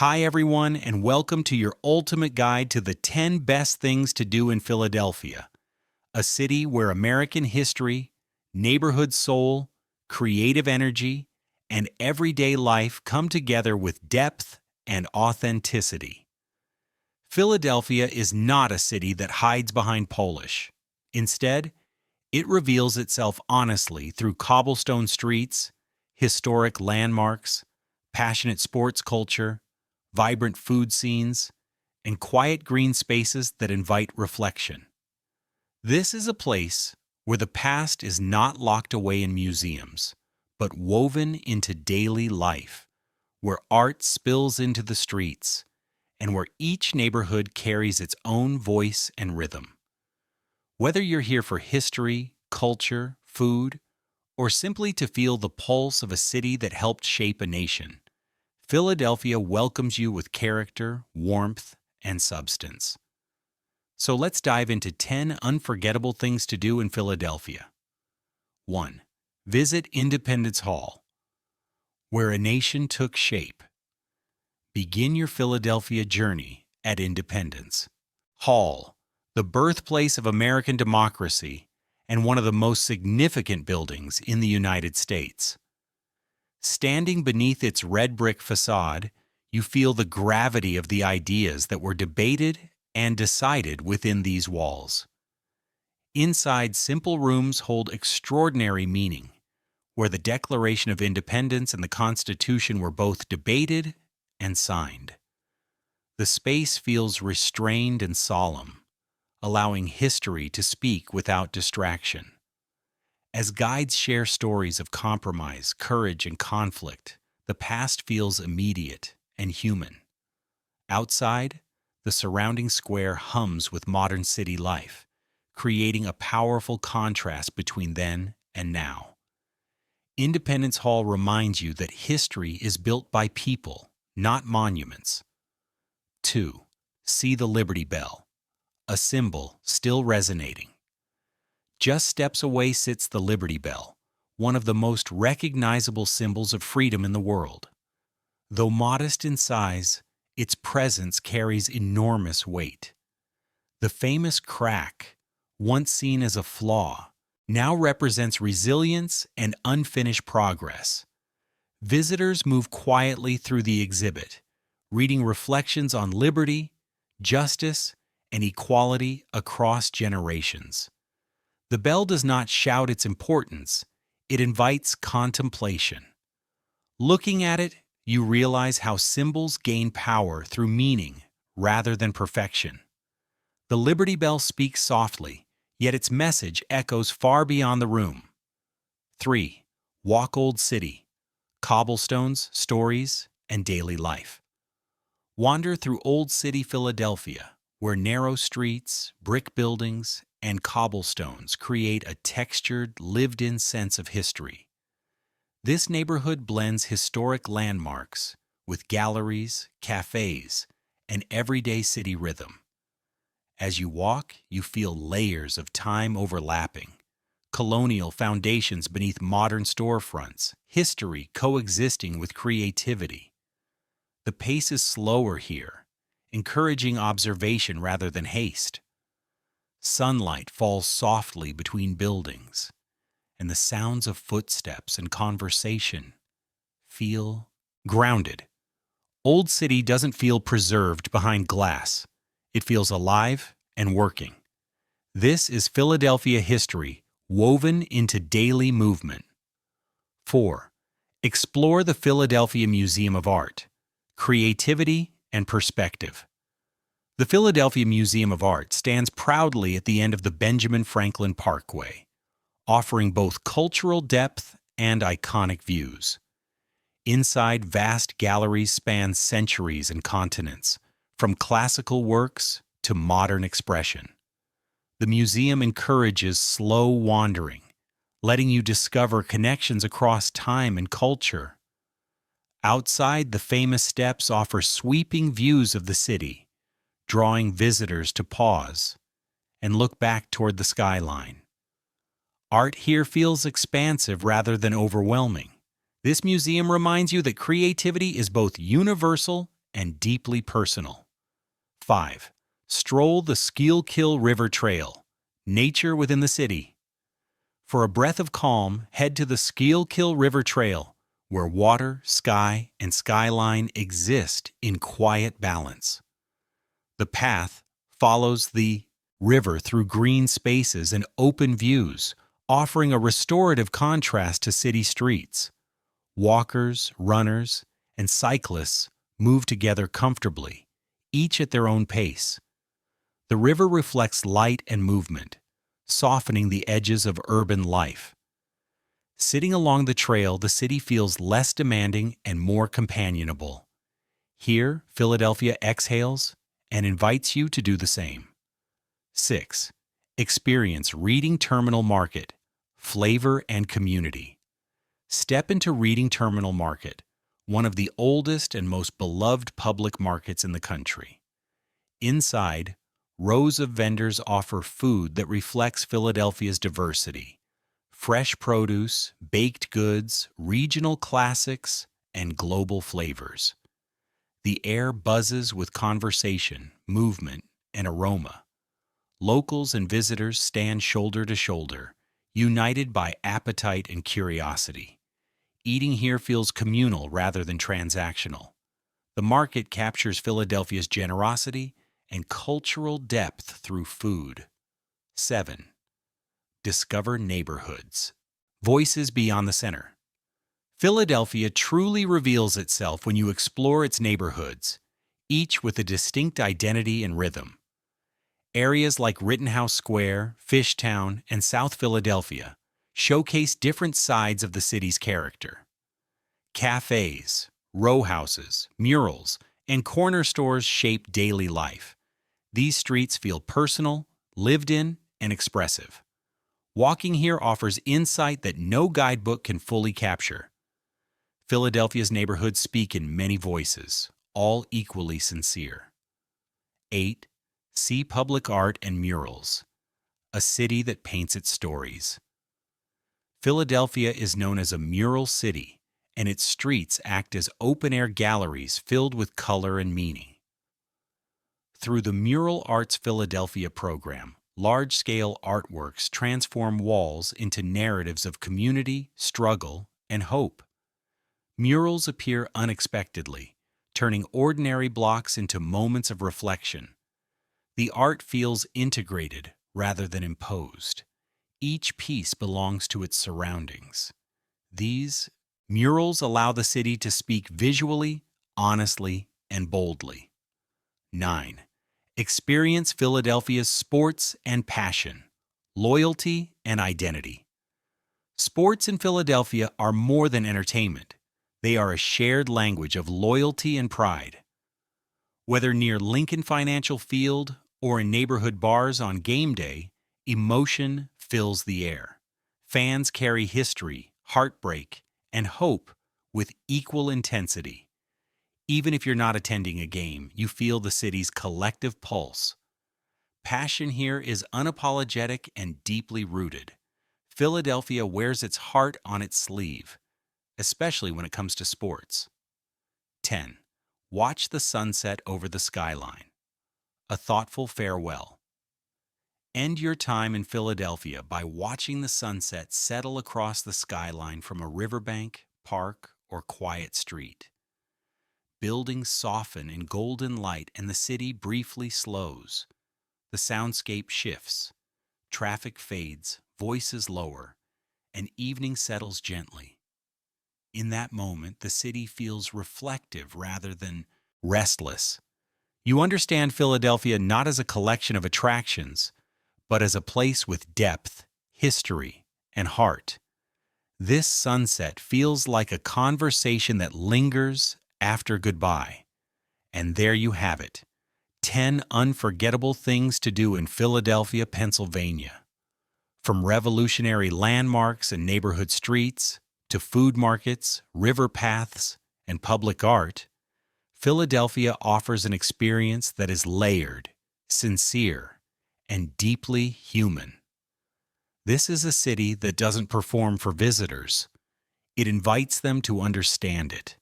Hi, everyone, and welcome to your ultimate guide to the 10 best things to do in Philadelphia, a city where American history, neighborhood soul, creative energy, and everyday life come together with depth and authenticity. Philadelphia is not a city that hides behind polish. Instead, it reveals itself honestly through cobblestone streets, historic landmarks, passionate sports culture, vibrant food scenes, and quiet green spaces that invite reflection. This is a place where the past is not locked away in museums, but woven into daily life, where art spills into the streets, and where each neighborhood carries its own voice and rhythm. Whether you're here for history, culture, food, or simply to feel the pulse of a city that helped shape a nation, Philadelphia welcomes you with character, warmth, and substance. So let's dive into 10 unforgettable things to do in Philadelphia. 1. Visit Independence Hall, where a nation took shape. Begin your Philadelphia journey at Independence Hall, the birthplace of American democracy and one of the most significant buildings in the United States. Standing beneath its red brick facade, you feel the gravity of the ideas that were debated and decided within these walls. Inside, simple rooms hold extraordinary meaning, where the Declaration of Independence and the Constitution were both debated and signed. The space feels restrained and solemn, allowing history to speak without distraction. As guides share stories of compromise, courage, and conflict, the past feels immediate and human. Outside, the surrounding square hums with modern city life, creating a powerful contrast between then and now. Independence Hall reminds you that history is built by people, not monuments. 2. See the Liberty Bell, a symbol still resonating. Just steps away sits the Liberty Bell, one of the most recognizable symbols of freedom in the world. Though modest in size, its presence carries enormous weight. The famous crack, once seen as a flaw, now represents resilience and unfinished progress. Visitors move quietly through the exhibit, reading reflections on liberty, justice, and equality across generations. The bell does not shout its importance, it invites contemplation. Looking at it, you realize how symbols gain power through meaning rather than perfection. The Liberty Bell speaks softly, yet its message echoes far beyond the room. 3. Walk Old City, cobblestones, stories, and daily life. Wander through Old City Philadelphia, where narrow streets, brick buildings, and cobblestones create a textured, lived-in sense of history. This neighborhood blends historic landmarks with galleries, cafes, and everyday city rhythm. As you walk, you feel layers of time overlapping, colonial foundations beneath modern storefronts, history coexisting with creativity. The pace is slower here, encouraging observation rather than haste. Sunlight falls softly between buildings, and the sounds of footsteps and conversation feel grounded. Old City doesn't feel preserved behind glass. It feels alive and working. This is Philadelphia history woven into daily movement. 4. Explore the Philadelphia Museum of Art, Creativity and Perspective. The Philadelphia Museum of Art stands proudly at the end of the Benjamin Franklin Parkway, offering both cultural depth and iconic views. Inside, vast galleries span centuries and continents, from classical works to modern expression. The museum encourages slow wandering, letting you discover connections across time and culture. Outside, the famous steps offer sweeping views of the city, drawing visitors to pause and look back toward the skyline. Art here feels expansive rather than overwhelming. This museum reminds you that creativity is both universal and deeply personal. 5. Stroll the Schuylkill River Trail, nature within the city. For a breath of calm, head to the Schuylkill River Trail, where water, sky, and skyline exist in quiet balance. The path follows the river through green spaces and open views, offering a restorative contrast to city streets. Walkers, runners, and cyclists move together comfortably, each at their own pace. The river reflects light and movement, softening the edges of urban life. Sitting along the trail, the city feels less demanding and more companionable. Here, Philadelphia exhales and invites you to do the same. 6. Experience Reading Terminal Market, flavor and community. Step into Reading Terminal Market, one of the oldest and most beloved public markets in the country. Inside, rows of vendors offer food that reflects Philadelphia's diversity. Fresh produce, baked goods, regional classics, and global flavors. The air buzzes with conversation, movement, and aroma. Locals and visitors stand shoulder to shoulder, united by appetite and curiosity. Eating here feels communal rather than transactional. The market captures Philadelphia's generosity and cultural depth through food. 7. Discover neighborhoods. Voices beyond the center. Philadelphia truly reveals itself when you explore its neighborhoods, each with a distinct identity and rhythm. Areas like Rittenhouse Square, Fishtown, and South Philadelphia showcase different sides of the city's character. Cafes, row houses, murals, and corner stores shape daily life. These streets feel personal, lived in, and expressive. Walking here offers insight that no guidebook can fully capture. Philadelphia's neighborhoods speak in many voices, all equally sincere. 8. See public art and murals. A city that paints its stories. Philadelphia is known as a mural city, and its streets act as open-air galleries filled with color and meaning. Through the Mural Arts Philadelphia program, large-scale artworks transform walls into narratives of community, struggle, and hope. Murals appear unexpectedly, turning ordinary blocks into moments of reflection. The art feels integrated rather than imposed. Each piece belongs to its surroundings. These murals allow the city to speak visually, honestly, and boldly. 9. Experience Philadelphia's sports and passion, loyalty and identity. Sports in Philadelphia are more than entertainment. They are a shared language of loyalty and pride. Whether near Lincoln Financial Field or in neighborhood bars on game day, emotion fills the air. Fans carry history, heartbreak, and hope with equal intensity. Even if you're not attending a game, you feel the city's collective pulse. Passion here is unapologetic and deeply rooted. Philadelphia wears its heart on its sleeve, especially when it comes to sports. 10. Watch the sunset over the skyline. A thoughtful farewell. End your time in Philadelphia by watching the sunset settle across the skyline from a riverbank, park, or quiet street. Buildings soften in golden light and the city briefly slows. The soundscape shifts. Traffic fades, voices lower, and evening settles gently. In that moment, the city feels reflective rather than restless. You understand Philadelphia not as a collection of attractions, but as a place with depth, history, and heart. This sunset feels like a conversation that lingers after goodbye. And there you have it, 10 unforgettable things to do in Philadelphia, Pennsylvania. From revolutionary landmarks and neighborhood streets, to food markets, river paths, and public art, Philadelphia offers an experience that is layered, sincere, and deeply human. This is a city that doesn't perform for visitors. It invites them to understand it.